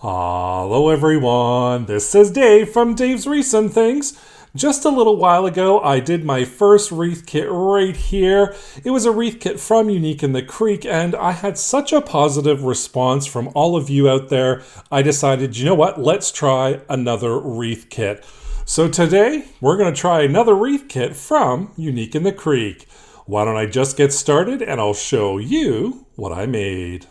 Hello everyone, this is Dave from Dave's Recent Things. Just a little while ago, I did my first wreath kit right here. It was a wreath kit from Unique in the Creek, and I had such a positive response from all of you out there, I decided, you know what, let's try another wreath kit. So today, we're going to try another wreath kit from Unique in the Creek. Why don't I just get started and I'll show you what I made.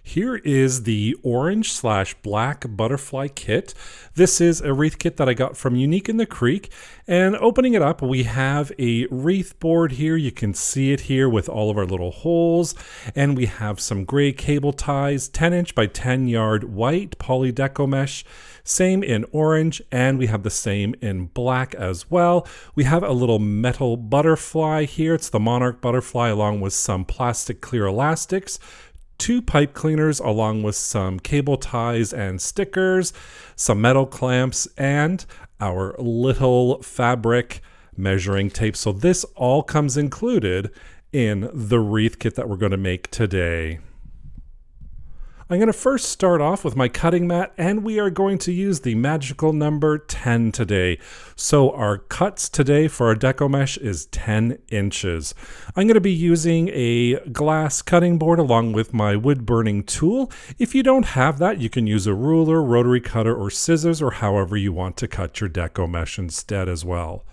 Here is the orange/black butterfly kit. This is a wreath kit that I got from Unique in the Creek. And opening it up, we have a wreath board here. You can see it here with all of our little holes. And we have some gray cable ties, 10-inch by 10-yard white poly deco mesh. Same in orange, and we have the same in black as well. We have a little metal butterfly here. It's the Monarch butterfly along with some plastic clear elastics. 2 pipe cleaners along with some cable ties and stickers, some metal clamps, and our little fabric measuring tape. So this all comes included in the wreath kit that we're going to make today. I'm going to first start off with my cutting mat, and we are going to use the magical number 10 today. So our cuts today for our deco mesh is 10 inches. I'm going to be using a glass cutting board along with my wood burning tool. If you don't have that, you can use a ruler, rotary cutter, or scissors, or however you want to cut your deco mesh instead as well.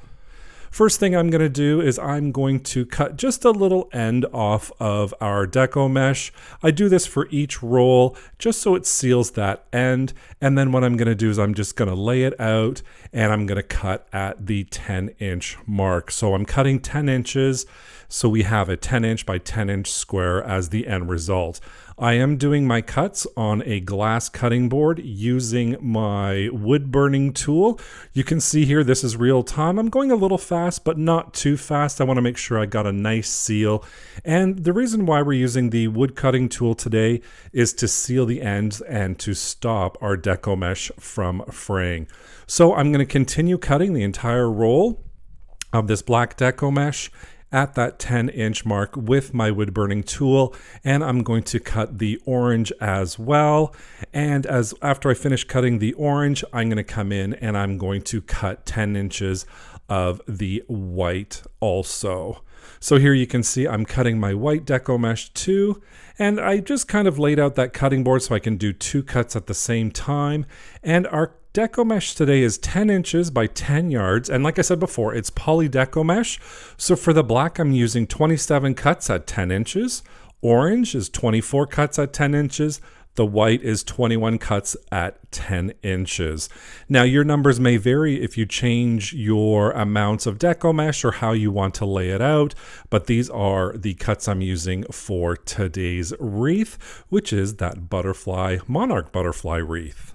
First thing I'm going to do is I'm going to cut just a little end off of our deco mesh. I do this for each roll just so it seals that end. And then what I'm going to do is I'm just going to lay it out and I'm going to cut at the 10-inch mark. So I'm cutting 10 inches. So we have a 10-inch by 10-inch square as the end result. I am doing my cuts on a glass cutting board using my wood burning tool. You can see here, this is real time. I'm going a little fast, but not too fast. I want to make sure I got a nice seal. And the reason why we're using the wood cutting tool today is to seal the ends and to stop our deco mesh from fraying. So I'm going to continue cutting the entire roll of this black deco mesh at that 10-inch mark with my wood burning tool, and I'm going to cut the orange as well. And after I finish cutting the orange, I'm going to come in and I'm going to cut 10 inches of the white also. So here you can see I'm cutting my white deco mesh too, and I just kind of laid out that cutting board so I can do 2 cuts at the same time. And our deco mesh today is 10 inches by 10 yards, and like I said before, it's poly deco mesh. So for the black, I'm using 27 cuts at 10 inches. Orange is 24 cuts at 10 inches. The white is 21 cuts at 10 inches. Now your numbers may vary if you change your amounts of deco mesh or how you want to lay it out, but these are the cuts I'm using for today's wreath, which is that butterfly, Monarch butterfly wreath.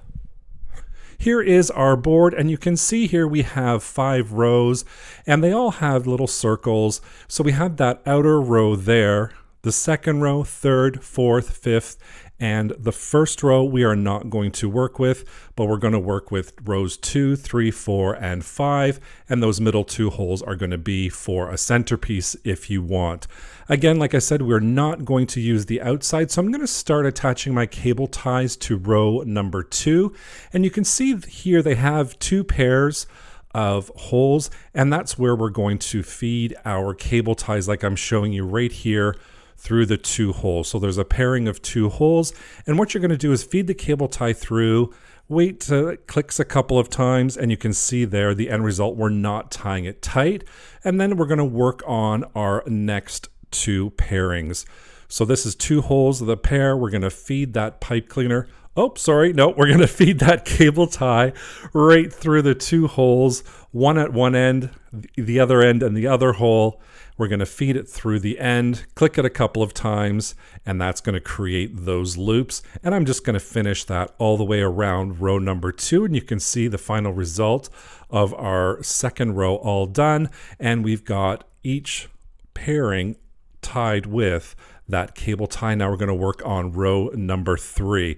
Here is our board, and you can see here we have 5 rows, and they all have little circles. So we have that outer row there, the second row, third, fourth, fifth, and the first row we are not going to work with, but we're going to work with rows 2, 3, 4, and 5, and those middle 2 holes are going to be for a centerpiece if you want. Again, like I said, we're not going to use the outside, so I'm going to start attaching my cable ties to row number 2, and you can see here they have 2 pairs of holes, and that's where we're going to feed our cable ties like I'm showing you right here through the 2 holes. So there's a pairing of 2 holes, and what you're going to do is feed the cable tie through, wait till it clicks a couple of times, and you can see there the end result. We're not tying it tight, and then we're going to work on our next 2 pairings. So this is 2 holes of the pair. We're going to feed that pipe cleaner. Oh, sorry. No, we're going to feed that cable tie right through the 2 holes, one at one end, the other end, and the other hole. We're going to feed it through the end, click it a couple of times, and that's going to create those loops. And I'm just going to finish that all the way around row number 2, and you can see the final result of our second row all done. And we've got each pairing tied with that cable tie. Now we're going to work on row number 3.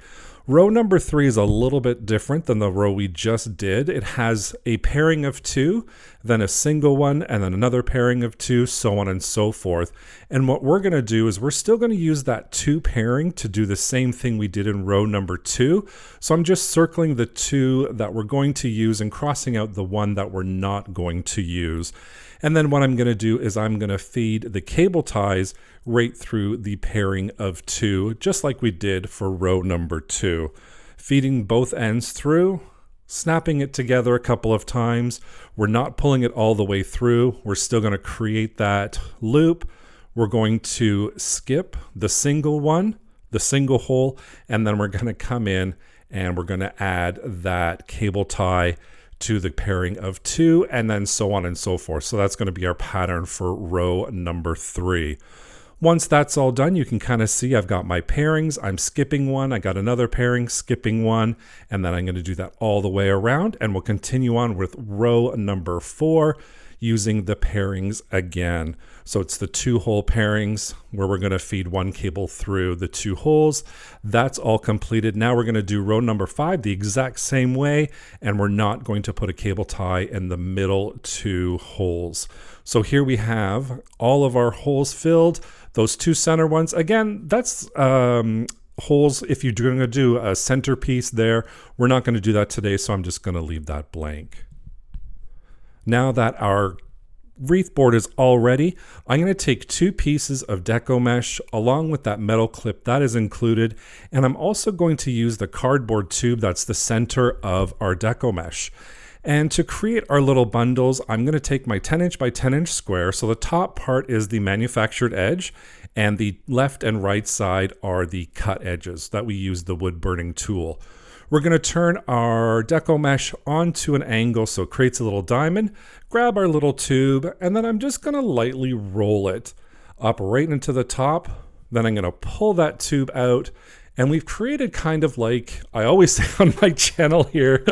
Row number 3 is a little bit different than the row we just did. It has a pairing of 2, then a single one, and then another pairing of 2, so on and so forth. And what we're going to do is we're still going to use that 2 pairing to do the same thing we did in row number 2. So I'm just circling the 2 that we're going to use and crossing out the 1 that we're not going to use. And then what I'm going to do is I'm going to feed the cable ties right through the pairing of 2, just like we did for row number 2. Feeding both ends through, snapping it together a couple of times. We're not pulling it all the way through. We're still going to create that loop. We're going to skip the single one, the single hole, and then we're going to come in and we're going to add that cable tie to the pairing of 2, and then so on and so forth. So that's going to be our pattern for row number 3. Once that's all done, you can kind of see I've got my pairings. I'm skipping one, I got another pairing, skipping one, and then I'm going to do that all the way around, and we'll continue on with row number 4 using the pairings again. So it's the 2-hole pairings where we're going to feed one cable through the 2 holes. That's all completed. Now we're going to do row number 5 the exact same way, and we're not going to put a cable tie in the middle 2 holes. So here we have all of our holes filled. Those 2 center ones, again, that's holes if you're going to do a centerpiece there. We're not going to do that today, so I'm just going to leave that blank. Now that our wreath board is all ready, I'm going to take 2 pieces of deco mesh along with that metal clip that is included, and I'm also going to use the cardboard tube that's the center of our deco mesh. And to create our little bundles, I'm going to take my 10" by 10" square. So the top part is the manufactured edge, and the left and right side are the cut edges that we use the wood burning tool. We're going to turn our deco mesh onto an angle so it creates a little diamond, grab our little tube, and then I'm just going to lightly roll it up right into the top. Then I'm going to pull that tube out, and we've created kind of like, I always say on my channel here,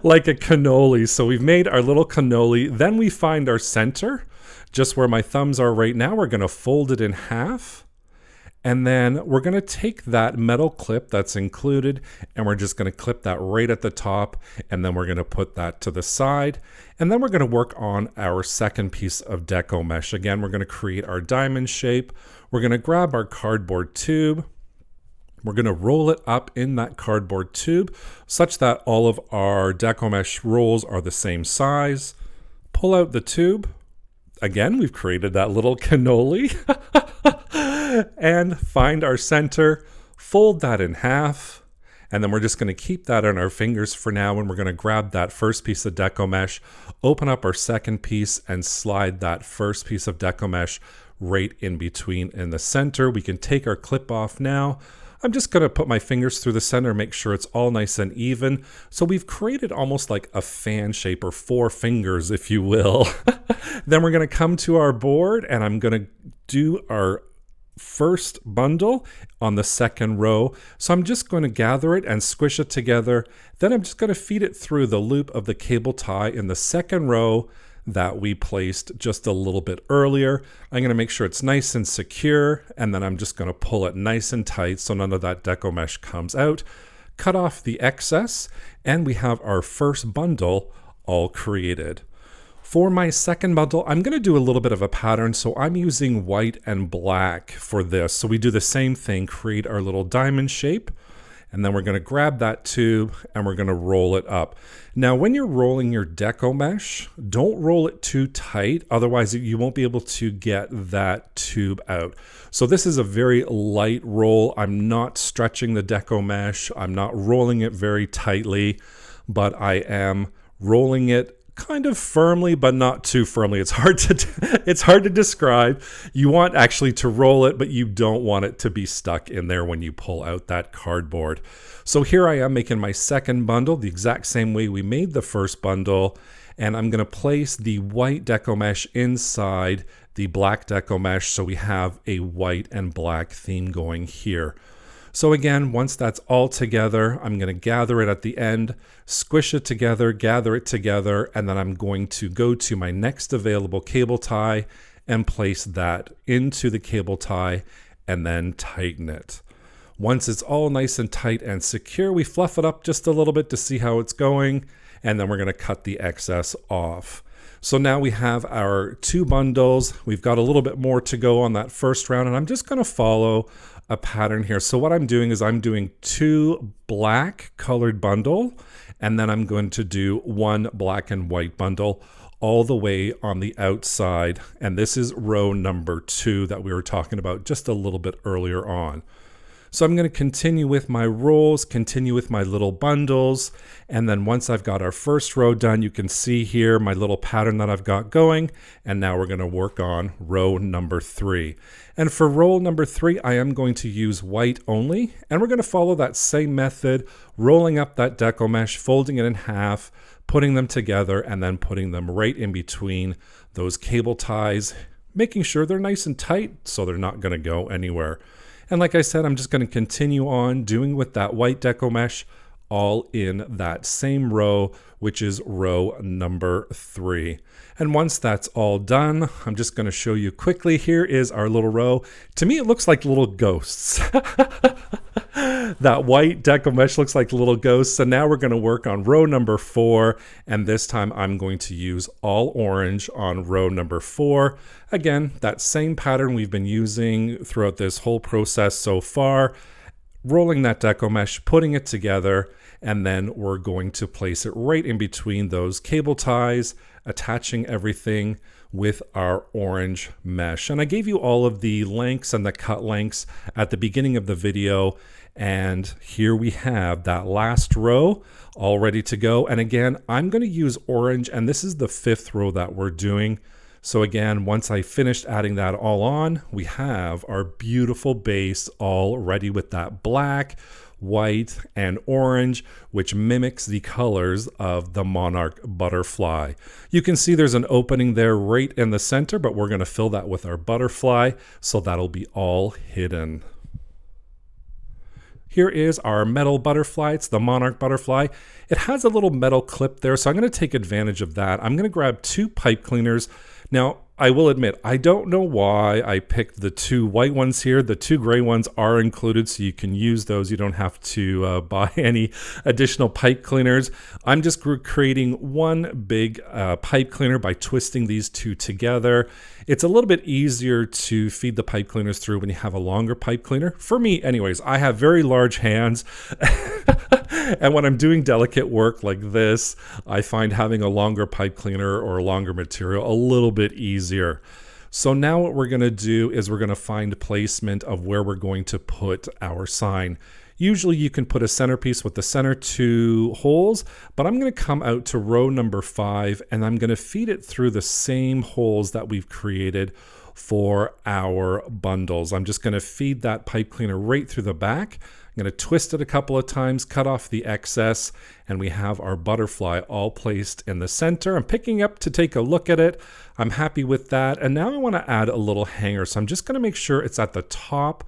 like a cannoli. So we've made our little cannoli, then we find our center, just where my thumbs are right now. We're going to fold it in half. And then we're going to take that metal clip that's included, and we're just going to clip that right at the top, and then we're going to put that to the side. And then we're going to work on our second piece of deco mesh. Again, we're going to create our diamond shape. We're going to grab our cardboard tube. We're going to roll it up in that cardboard tube such that all of our deco mesh rolls are the same size. Pull out the tube. Again, we've created that little cannoli. And find our center, fold that in half, and then we're just going to keep that on our fingers for now, and we're going to grab that first piece of deco mesh, open up our second piece, and slide that first piece of deco mesh right in between in the center. We can take our clip off now. I'm just going to put my fingers through the center, make sure it's all nice and even. So we've created almost like a fan shape, or 4 fingers, if you will. Then we're going to come to our board, and I'm going to do our first bundle on the second row. So I'm just going to gather it and squish it together. Then I'm just going to feed it through the loop of the cable tie in the second row that we placed just a little bit earlier. I'm going to make sure it's nice and secure, and then I'm just going to pull it nice and tight so none of that deco mesh comes out. Cut off the excess, and we have our first bundle all created. For my second bundle, I'm going to do a little bit of a pattern, so I'm using white and black for this. So we do the same thing, create our little diamond shape, and then we're going to grab that tube and we're going to roll it up. Now, when you're rolling your deco mesh, don't roll it too tight, otherwise you won't be able to get that tube out. So this is a very light roll. I'm not stretching the deco mesh. I'm not rolling it very tightly, but I am rolling it kind of firmly, but not too firmly. It's hard to describe. You want actually to roll it, but you don't want it to be stuck in there when you pull out that cardboard. So here I am making my second bundle the exact same way we made the first bundle, and I'm going to place the white deco mesh inside the black deco mesh so we have a white and black theme going here. So again, once that's all together, I'm going to gather it at the end, squish it together, gather it together, and then I'm going to go to my next available cable tie and place that into the cable tie and then tighten it. Once it's all nice and tight and secure, we fluff it up just a little bit to see how it's going, and then we're going to cut the excess off. So now we have our 2 bundles. We've got a little bit more to go on that first round, and I'm just going to follow a pattern here. So what I'm doing is I'm doing 2 black colored bundle, and then I'm going to do 1 black and white bundle all the way on the outside. And this is row number 2 that we were talking about just a little bit earlier on. So I'm going to continue with my rolls, continue with my little bundles, and then once I've got our first row done, you can see here my little pattern that I've got going, and now we're going to work on row number 3. And for row number 3, I am going to use white only, and we're going to follow that same method, rolling up that deco mesh, folding it in half, putting them together, and then putting them right in between those cable ties, making sure they're nice and tight so they're not going to go anywhere. And like I said, I'm just going to continue on doing with that white deco mesh all in that same row, which is row number 3. And once that's all done, I'm just going to show you quickly. Here is our little row. To me, it looks like little ghosts. That white deco mesh looks like little ghosts. So now we're going to work on row number 4. And this time I'm going to use all orange on row number 4. Again, that same pattern we've been using throughout this whole process so far. Rolling that deco mesh, putting it together, and then we're going to place it right in between those cable ties, attaching everything with our orange mesh. And I gave you all of the links and the cut lengths at the beginning of the video. And here we have that last row all ready to go. And again, I'm going to use orange, and this is the 5th row that we're doing. So again, once I finished adding that all on, we have our beautiful base all ready with that black, white, and orange, which mimics the colors of the Monarch butterfly. You can see there's an opening there right in the center, but we're going to fill that with our butterfly, so that'll be all hidden. Here is our metal butterfly. It's the Monarch butterfly. It has a little metal clip there, so I'm going to take advantage of that. I'm going to grab 2 pipe cleaners. Now, I will admit, I don't know why I picked the 2 white ones here. The 2 gray ones are included, so you can use those. You don't have to buy any additional pipe cleaners. I'm just creating one big pipe cleaner by twisting these 2 together. It's a little bit easier to feed the pipe cleaners through when you have a longer pipe cleaner. For me, anyways, I have very large hands. And when I'm doing delicate work like this, I find having a longer pipe cleaner or a longer material a little bit easier. So now what we're going to do is we're going to find placement of where we're going to put our sign. Usually you can put a centerpiece with the center 2 holes, but I'm going to come out to row number 5 and I'm going to feed it through the same holes that we've created for our bundles. I'm just going to feed that pipe cleaner right through the back. I'm going to twist it a couple of times, cut off the excess, and we have our butterfly all placed in the center. I'm picking up to take a look at it. I'm happy with that. And now I want to add a little hanger. So I'm just going to make sure it's at the top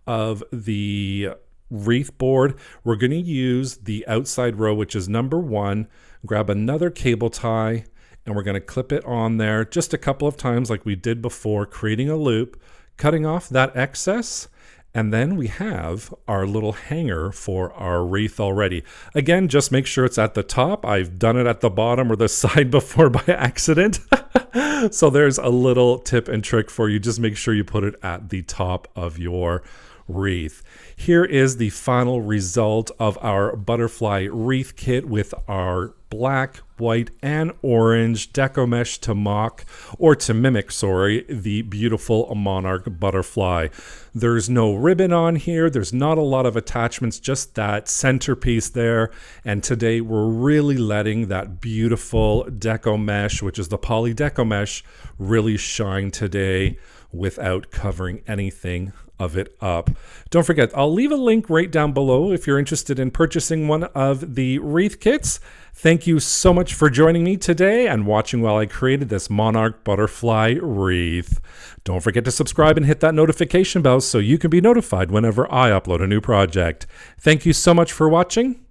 of the wreath board. We're going to use the outside row, which is number 1, grab another cable tie, and we're going to clip it on there just a couple of times like we did before, creating a loop, cutting off that excess. And then we have our little hanger for our wreath already. Again, just make sure it's at the top. I've done it at the bottom or the side before by accident. So there's a little tip and trick for you. Just make sure you put it at the top of your wreath. Here is the final result of our butterfly wreath kit with our black, white, and orange deco mesh to mock, or to mimic, sorry, the beautiful Monarch butterfly. There's no ribbon on here. There's not a lot of attachments, just that centerpiece there. And today we're really letting that beautiful deco mesh, which is the poly deco mesh, really shine today without covering anything of it up. Don't forget, I'll leave a link right down below if you're interested in purchasing one of the wreath kits. Thank you so much for joining me today and watching while I created this Monarch butterfly wreath. Don't forget to subscribe and hit that notification bell so you can be notified whenever I upload a new project. Thank you so much for watching,